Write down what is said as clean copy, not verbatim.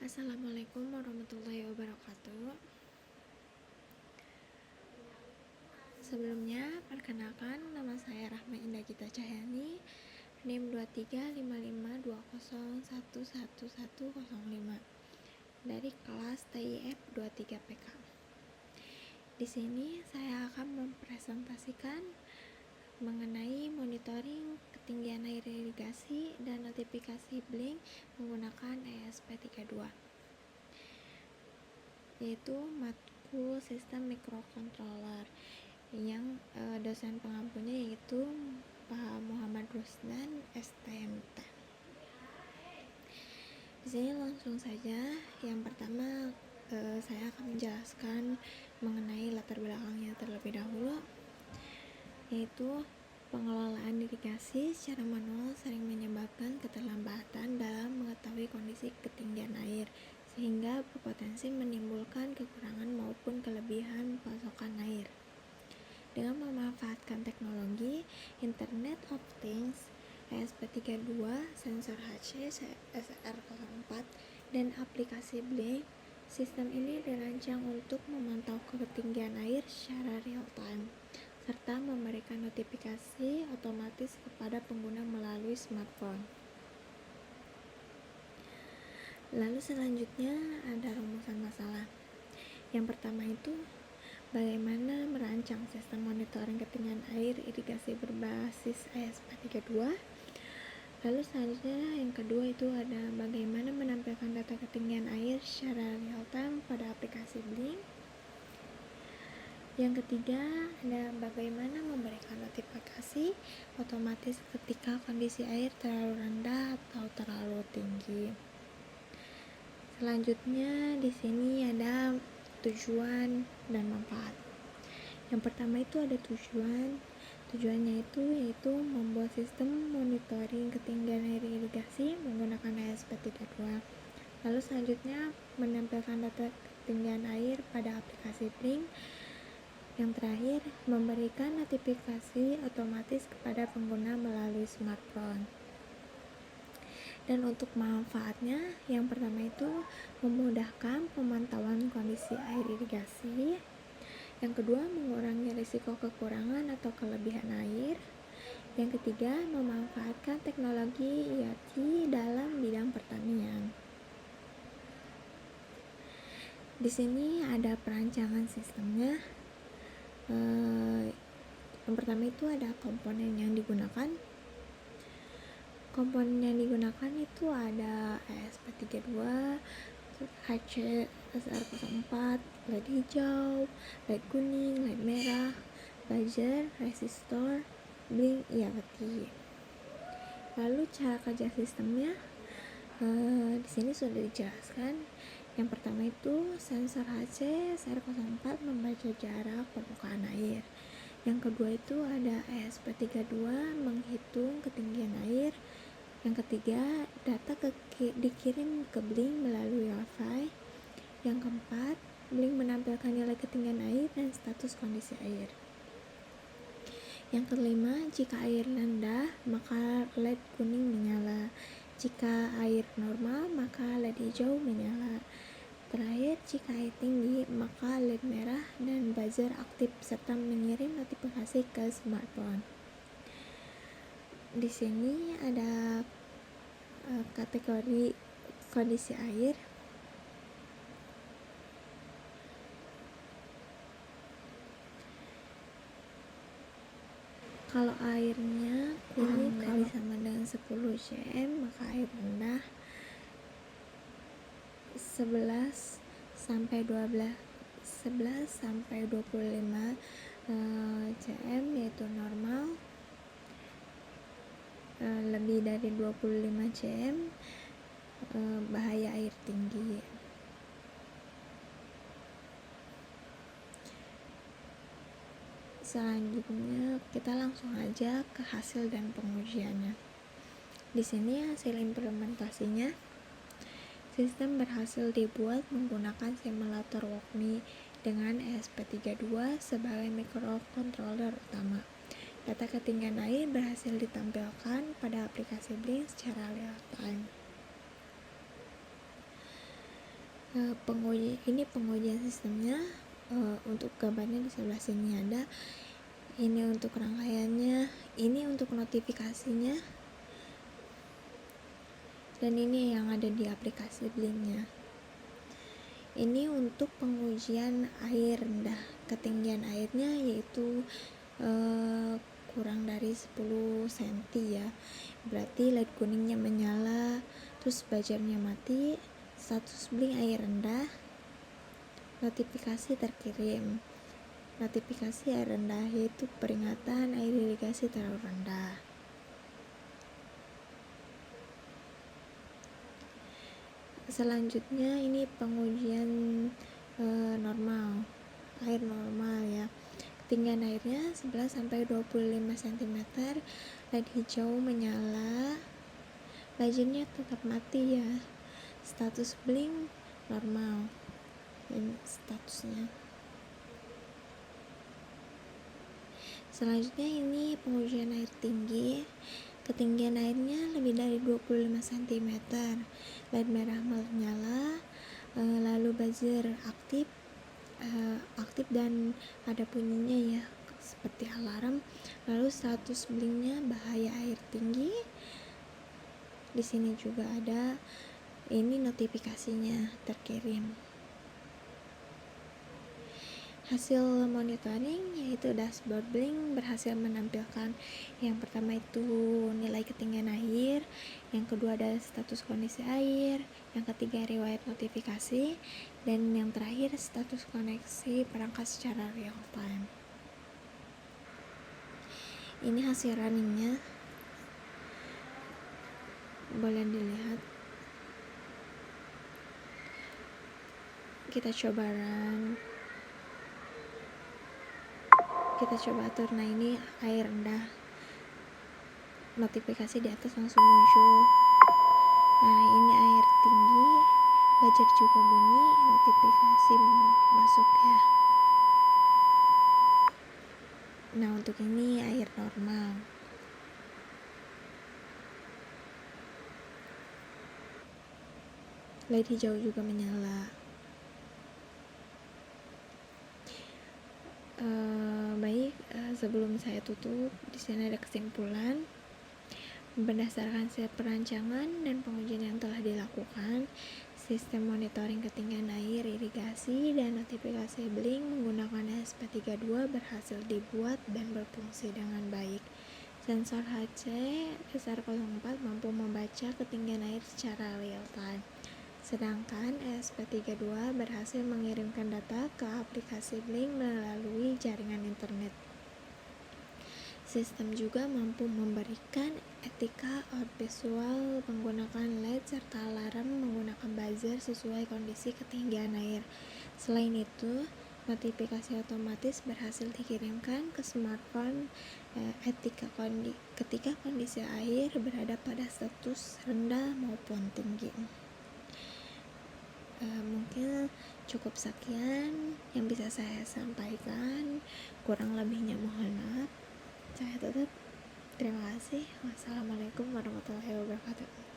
Assalamualaikum warahmatullahi wabarakatuh. Sebelumnya, perkenalkan nama saya Rahma Indah Gita Cahyani, NIM 235520111105 dari kelas TIF 23PK. Di sini saya akan mempresentasikan mengenai monitoring ketinggian air irigasi dan notifikasi blink menggunakan ESP32, yaitu matkul sistem microcontroller yang dosen pengampunya yaitu Pak Muhammad Rusdan STMT. Di sini langsung saja. Yang pertama, saya akan menjelaskan mengenai latar belakangnya terlebih dahulu, yaitu pengelolaan irigasi secara manual sering menyebabkan keterlambatan dalam mengetahui kondisi ketinggian air, sehingga berpotensi menimbulkan kekurangan maupun kelebihan pasokan air. Dengan memanfaatkan teknologi Internet of Things, ESP32, sensor HC, SR04, dan aplikasi Blink, sistem ini dirancang untuk memantau ketinggian air secara real time, serta memberikan notifikasi otomatis kepada pengguna melalui smartphone. Lalu selanjutnya ada rumusan masalah. Yang pertama itu bagaimana merancang sistem monitoring ketinggian air irigasi berbasis ESP32. Lalu selanjutnya yang kedua itu ada bagaimana menampilkan data ketinggian air secara real time pada aplikasi Blink. Yang ketiga ada bagaimana memberikan notifikasi otomatis ketika kondisi air terlalu rendah atau terlalu tinggi. Selanjutnya di sini ada tujuan dan manfaat. Yang pertama itu ada tujuannya itu yaitu membuat sistem monitoring ketinggian air irigasi menggunakan ESP32. Lalu selanjutnya menampilkan data ketinggian air pada aplikasi Blink. Yang terakhir memberikan notifikasi otomatis kepada pengguna melalui smartphone. Dan untuk manfaatnya, yang pertama itu memudahkan pemantauan kondisi air irigasi. Yang kedua, mengurangi risiko kekurangan atau kelebihan air. Yang ketiga, memanfaatkan teknologi IoT dalam bidang pertanian. Di sini ada perancangan sistemnya. Yang pertama itu ada komponen yang digunakan. Komponen yang digunakan itu ada ESP32, HC, SR04, LED hijau, LED kuning, LED merah, buzzer, resistor, blink, IoT. Lalu cara kerja sistemnya di sini sudah dijelaskan. Yang pertama itu sensor HC SR04 membaca jarak permukaan air. Yang kedua itu ada ESP32 menghitung ketinggian air. Yang ketiga, data dikirim ke Blink melalui Wi-Fi. Yang keempat, Blink menampilkan nilai ketinggian air dan status kondisi air. Yang kelima, jika air rendah, maka LED kuning menyala. Jika air normal, maka LED hijau menyala. Terakhir, jika air tinggi, maka LED merah dan buzzer aktif serta mengirim notifikasi ke smartphone. Di sini ada kategori kondisi air. Kalau airnya kurang dari sama dengan 10 cm, maka air rendah 11 sampai 25 cm yaitu normal. Lebih dari 25 cm bahaya air tinggi. Selanjutnya kita langsung aja ke hasil dan pengujiannya. Di sini hasil implementasinya. Sistem berhasil dibuat menggunakan simulator WalkMe dengan ESP32 sebagai microcontroller utama. Data ketinggian air berhasil ditampilkan pada aplikasi Blink secara real time. Pengujian sistemnya. Untuk gambarnya di sebelah sini ada. Ini untuk rangkaiannya, ini untuk notifikasinya, dan ini yang ada di aplikasi Blinknya. Ini untuk pengujian air rendah. Ketinggian airnya yaitu kurang dari 10 cm ya. Berarti LED kuningnya menyala, terus buzzernya mati, status Blink air rendah, notifikasi terkirim. Notifikasi air rendah yaitu peringatan air irigasi terlalu rendah. Selanjutnya ini pengujian normal, air normal ya. Ketinggian airnya 11-25 cm, LED hijau menyala, buzzernya tetap mati ya. Status Blink normal. Ini statusnya. Selanjutnya ini pengujian air tinggi. Ketinggian airnya lebih dari 25 cm, LED merah menyala, lalu buzzer aktif dan ada bunyinya ya seperti alarm. Lalu status Blinknya bahaya air tinggi. Di sini juga ada, ini notifikasinya terkirim. Hasil monitoring yaitu dashboard Blink berhasil menampilkan yang pertama itu nilai ketinggian air, yang kedua ada status kondisi air, yang ketiga riwayat notifikasi, dan yang terakhir status koneksi perangkat secara real time. Ini hasil runningnya, boleh dilihat. Kita coba run, kita coba atur. Nah ini air rendah, notifikasi di atas langsung muncul. Nah ini air tinggi, buzzer juga bunyi, notifikasi masuk ya. Nah untuk ini air normal. LED hijau juga menyala. Sebelum saya tutup, di sini ada kesimpulan. Berdasarkan perancangan dan pengujian yang telah dilakukan, sistem monitoring ketinggian air, irigasi, dan notifikasi Blink menggunakan SP32 berhasil dibuat dan berfungsi dengan baik. Sensor HC SR04 mampu membaca ketinggian air secara real time. Sedangkan SP32 berhasil mengirimkan data ke aplikasi Blink melalui jaringan internet. Sistem juga mampu memberikan etika audiovisual menggunakan LED serta alarm menggunakan buzzer sesuai kondisi ketinggian air. Selain itu, notifikasi otomatis berhasil dikirimkan ke smartphone ketika kondisi air berada pada status rendah maupun tinggi. Mungkin cukup sekian yang bisa saya sampaikan, kurang lebihnya mohon maaf. Saya tutup. Terima kasih. Wassalamualaikum warahmatullahi wabarakatuh.